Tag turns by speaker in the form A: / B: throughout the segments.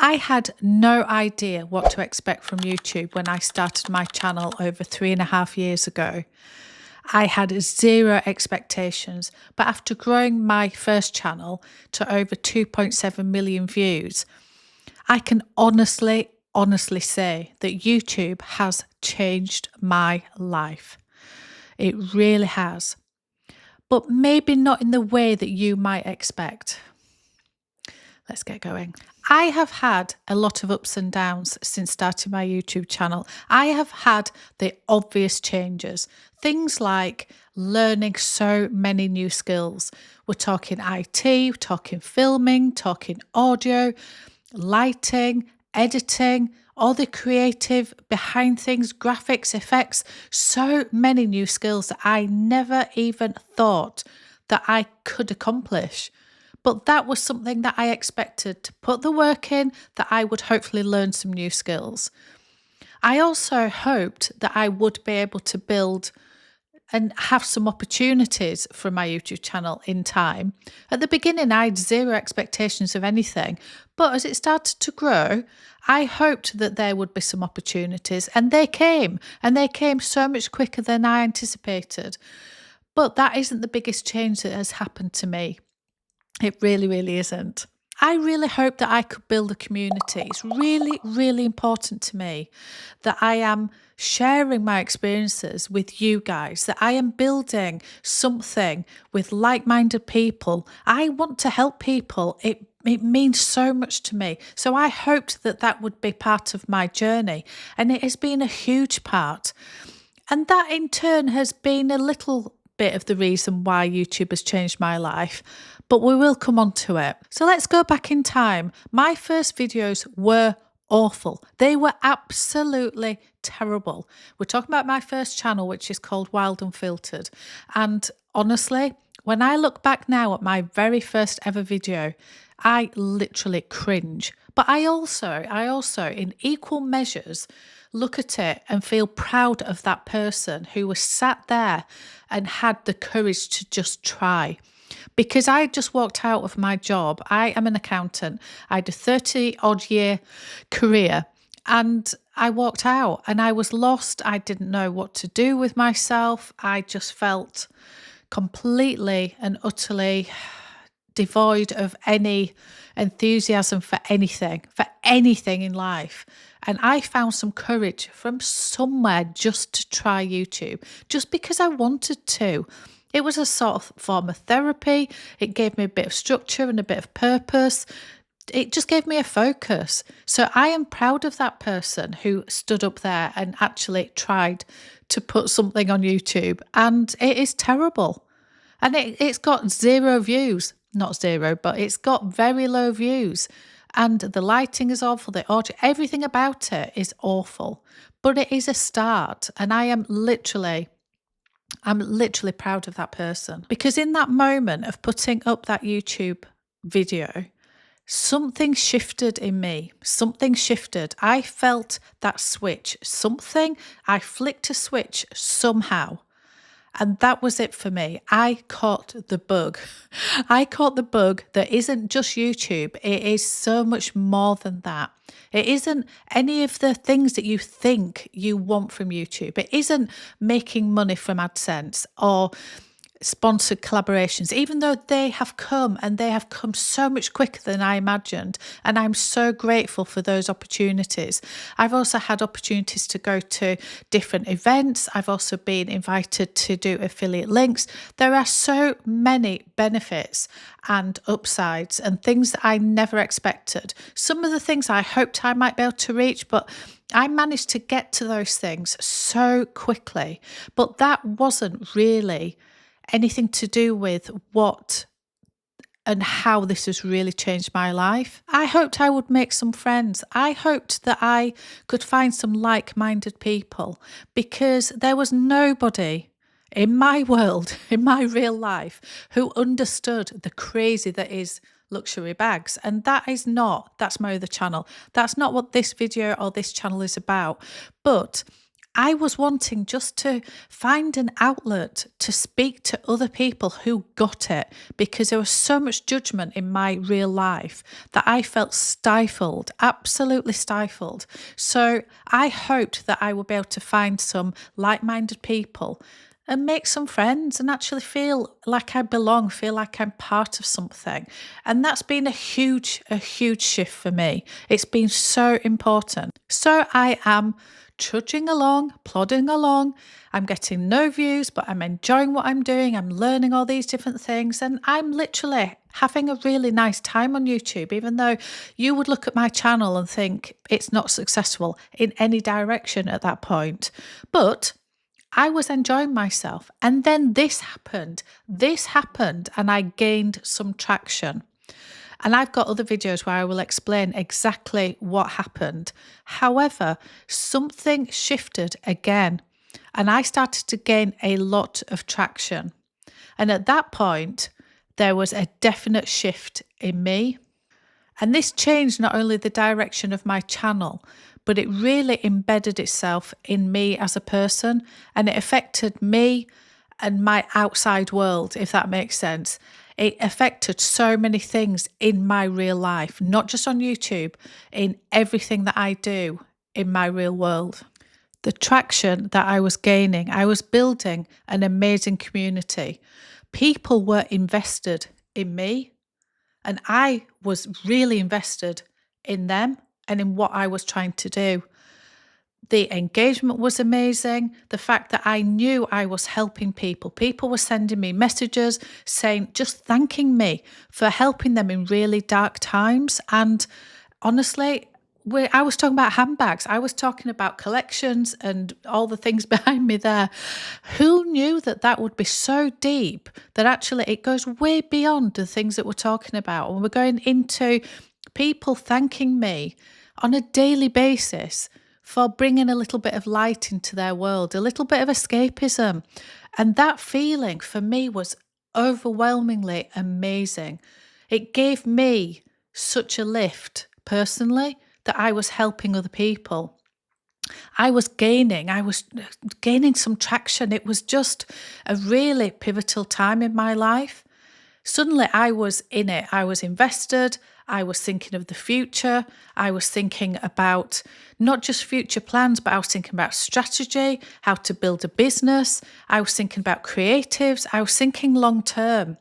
A: I had no idea what to expect from YouTube when I started my channel over 3.5 years ago. I had zero expectations, but after growing my first channel to over 2.7 million views, I can honestly say that YouTube has changed my life. It really has, but maybe not in the way that you might expect. Let's get going. I have had a lot of ups and downs since starting my YouTube channel. I have had the obvious changes. Things like learning so many new skills. We're talking IT, we're talking filming, talking audio, lighting, editing, all the creative behind things, graphics, effects, so many new skills that I never even thought that I could accomplish. But that was something that I expected, to put the work in, that I would hopefully learn some new skills. I also hoped that I would be able to build and have some opportunities from my YouTube channel in time. At the beginning, I had zero expectations of anything, but as it started to grow, I hoped that there would be some opportunities, and they came so much quicker than I anticipated. But that isn't the biggest change that has happened to me. It really isn't. I really hope that I could build a community. It's really important to me that I am sharing my experiences with you guys, that I am building something with like-minded people. I want to help people. It means so much to me. So I hoped that that would be part of my journey, and it has been a huge part. And that in turn has been a little bit of the reason why YouTube has changed my life, but we will come on to it. So let's go back in time. My first videos were awful. They were absolutely terrible. We're talking about my first channel, which is called Wild Unfiltered. And honestly, when I look back now at my very first ever video, I literally cringe. But I also, in equal measures, look at it and feel proud of that person who was sat there and had the courage to just try. Because I just walked out of my job. I am an accountant. I had a 30-odd year career, and I walked out and I was lost. I didn't know what to do with myself. I just felt completely and utterly devoid of any enthusiasm for anything in life. And I found some courage from somewhere just to try YouTube, just because I wanted to. It was a sort of form of therapy. It gave me a bit of structure and a bit of purpose. It just gave me a focus. So I am proud of that person who stood up there and actually tried to put something on YouTube. And it is terrible. And it's got 0 views. Not 0, but it's got very low views. And the lighting is awful, the audio, everything about it is awful. But it is a start. And I'm literally proud of that person, because in that moment of putting up that YouTube video, something shifted in me. Something shifted. I felt that switch. I flicked a switch somehow. And that was it for me. I caught the bug. I caught the bug that isn't just YouTube. It is so much more than that. It isn't any of the things that you think you want from YouTube. It isn't making money from AdSense or sponsored collaborations, even though they have come, and they have come so much quicker than I imagined. And I'm so grateful for those opportunities. I've also had opportunities to go to different events. I've also been invited to do affiliate links. There are so many benefits and upsides and things that I never expected. Some of the things I hoped I might be able to reach, but I managed to get to those things so quickly. But that wasn't really anything to do with what and how this has really changed my life. I hoped I would make some friends. I hoped that I could find some like-minded people, because there was nobody in my world, in my real life, who understood the crazy that is luxury bags. And that's my other channel. That's not what this video or this channel is about. But I was wanting just to find an outlet to speak to other people who got it, because there was so much judgment in my real life that I felt stifled, absolutely stifled. So I hoped that I would be able to find some like-minded people and make some friends and actually feel like I belong, feel like I'm part of something. And that's been a huge shift for me. It's been so important. So I am trudging along, plodding along. I'm getting no views, but I'm enjoying what I'm doing. I'm learning all these different things, and I'm literally having a really nice time on YouTube, even though you would look at my channel and think it's not successful in any direction at that point. But I was enjoying myself. And then this happened. And I gained some traction. And I've got other videos where I will explain exactly what happened. However, something shifted again, and I started to gain a lot of traction. And at that point, there was a definite shift in me. And this changed not only the direction of my channel, but it really embedded itself in me as a person, and it affected me and my outside world, if that makes sense. It affected so many things in my real life, not just on YouTube, in everything that I do in my real world. The traction that I was gaining, I was building an amazing community. People were invested in me, and I was really invested in them and in what I was trying to do. The engagement was amazing. The fact that I knew I was helping people. People were sending me messages saying, just thanking me for helping them in really dark times. And honestly, I was talking about handbags. I was talking about collections and all the things behind me there. Who knew that that would be so deep that actually it goes way beyond the things that we're talking about? And we're going into people thanking me on a daily basis for bringing a little bit of light into their world, a little bit of escapism. And that feeling for me was overwhelmingly amazing. It gave me such a lift personally that I was helping other people. I was gaining some traction. It was just a really pivotal time in my life. Suddenly I was in it. I was invested. I was thinking of the future. I was thinking about not just future plans, but I was thinking about strategy, how to build a business. I was thinking about creatives. I was thinking long term.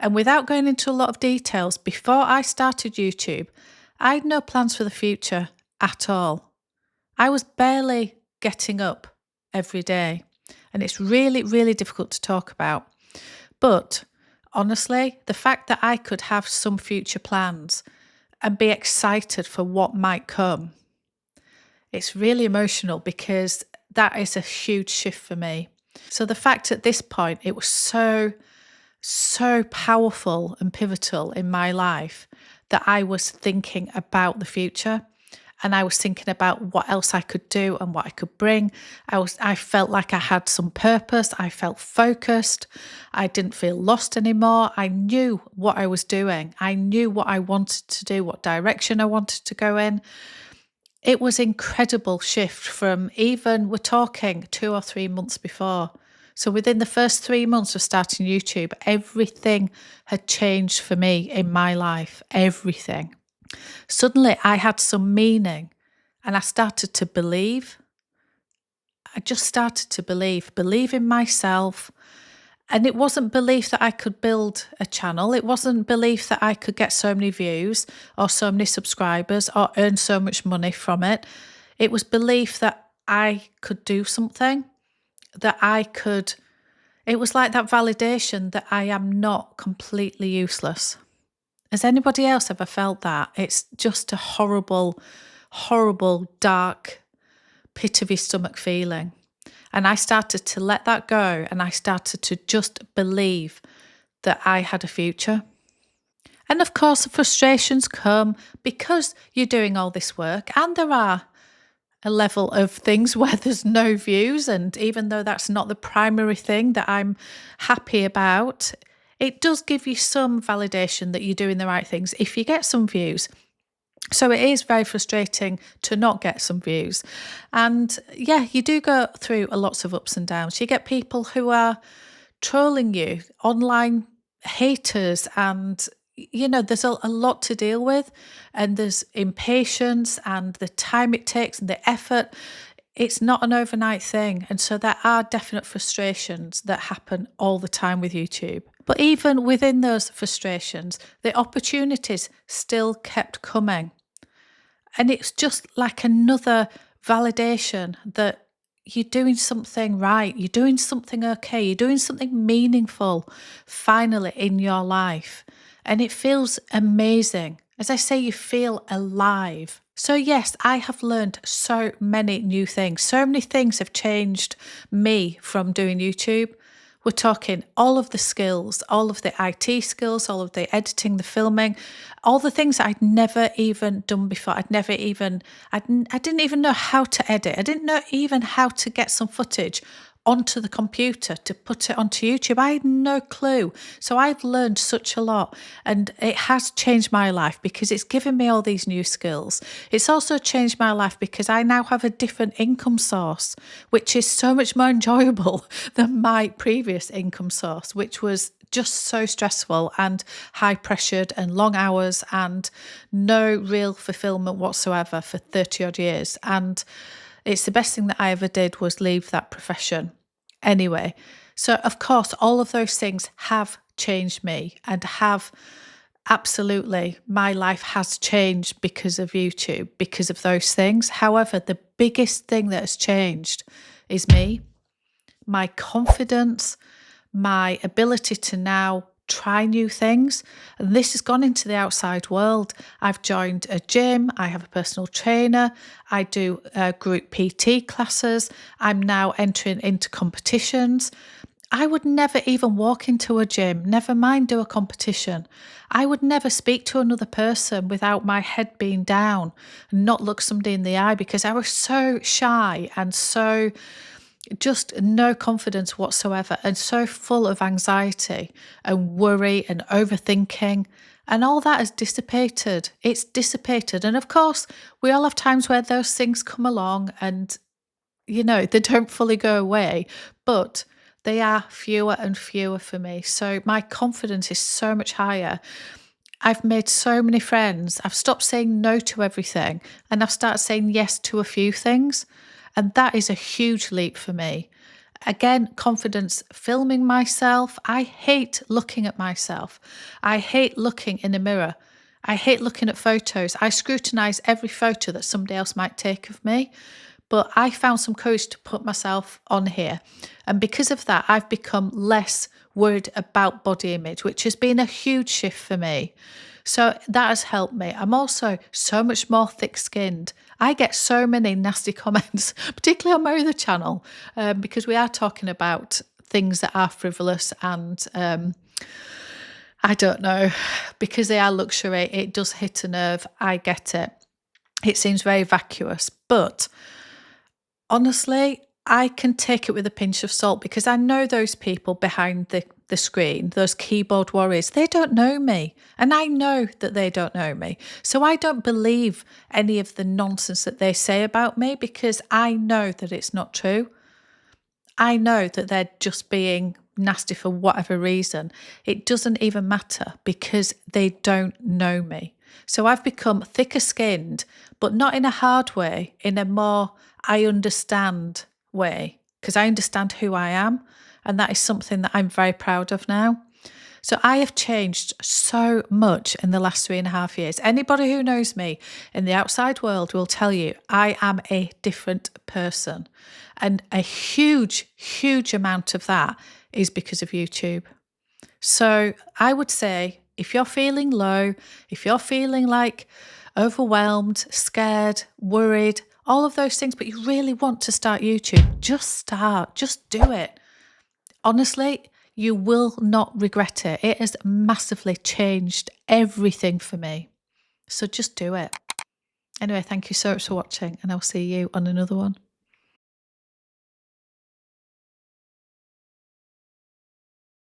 A: And without going into a lot of details, before I started YouTube, I had no plans for the future at all. I was barely getting up every day. And it's really, really difficult to talk about. But honestly, the fact that I could have some future plans and be excited for what might come, it's really emotional because that is a huge shift for me. So the fact at this point, it was so powerful and pivotal in my life that I was thinking about the future. And I was thinking about what else I could do and what I could bring. I felt like I had some purpose. I felt focused. I didn't feel lost anymore. I knew what I was doing. I knew what I wanted to do, what direction I wanted to go in. It was an incredible shift from even, we're talking 2 or 3 months before. So within the first 3 months of starting YouTube, everything had changed for me in my life, everything. Suddenly I had some meaning and I started to believe. I just started to believe in myself. And it wasn't belief that I could build a channel. It wasn't belief that I could get so many views or so many subscribers or earn so much money from it. It was belief that I could do something, it was like that validation that I am not completely useless. Has anybody else ever felt that? It's just a horrible, dark, pit of your stomach feeling. And I started to let that go, and I started to just believe that I had a future. And of course, the frustrations come because you're doing all this work, and there are a level of things where there's no views. And even though that's not the primary thing that I'm happy about, it does give you some validation that you're doing the right things if you get some views. So it is very frustrating to not get some views. And yeah, you do go through lots of ups and downs. You get people who are trolling you, online haters, and there's a lot to deal with, and there's impatience and the time it takes and the effort. It's not an overnight thing. And so there are definite frustrations that happen all the time with YouTube. But even within those frustrations, the opportunities still kept coming. And it's just like another validation that you're doing something right, you're doing something okay, you're doing something meaningful finally in your life. And it feels amazing. As I say, you feel alive. So yes, I have learned so many new things. So many things have changed me from doing YouTube. We're talking all of the skills, all of the IT skills, all of the editing, the filming, all the things that I'd never even done before. I didn't even know how to edit. I didn't know even how to get some footage onto the computer to put it onto YouTube. I had no clue. So I've learned such a lot, and it has changed my life because it's given me all these new skills. It's also changed my life because I now have a different income source, which is so much more enjoyable than my previous income source, which was just so stressful and high pressured and long hours and no real fulfillment whatsoever for 30 odd years. And it's the best thing that I ever did was leave that profession. Anyway, so of course, all of those things have changed me and have absolutely, my life has changed because of YouTube, because of those things. However, the biggest thing that has changed is me, my confidence, my ability to now try new things. And this has gone into the outside world. I've joined a gym. I have a personal trainer. I do group PT classes. I'm now entering into competitions. I would never even walk into a gym, never mind do a competition. I would never speak to another person without my head being down and not look somebody in the eye because I was so shy and so just no confidence whatsoever and so full of anxiety and worry and overthinking, and all that has dissipated. It's dissipated. And of course, we all have times where those things come along and, they don't fully go away, but they are fewer and fewer for me. So my confidence is so much higher. I've made so many friends. I've stopped saying no to everything and I've started saying yes to a few things. And that is a huge leap for me. Again, confidence, filming myself. I hate looking at myself. I hate looking in a mirror. I hate looking at photos. I scrutinise every photo that somebody else might take of me. But I found some courage to put myself on here. And because of that, I've become less worried about body image, which has been a huge shift for me. So that has helped me. I'm also so much more thick-skinned. I get so many nasty comments, particularly on my other channel, because we are talking about things that are frivolous and I don't know, because they are luxury, it does hit a nerve. I get it. It seems very vacuous, but honestly, I can take it with a pinch of salt because I know those people behind the screen, those keyboard warriors, they don't know me. And I know that they don't know me. So I don't believe any of the nonsense that they say about me because I know that it's not true. I know that they're just being nasty for whatever reason. It doesn't even matter because they don't know me. So I've become thicker skinned, but not in a hard way, in a more I understand way, because I understand who I am. And that is something that I'm very proud of now. So I have changed so much in the last 3.5 years. Anybody who knows me in the outside world will tell you I am a different person. And a huge, huge amount of that is because of YouTube. So I would say if you're feeling low, if you're feeling like overwhelmed, scared, worried, all of those things, but you really want to start YouTube, just start, just do it. Honestly, you will not regret it. It has massively changed everything for me. So just do it. Anyway, thank you so much for watching and I'll see you on another one.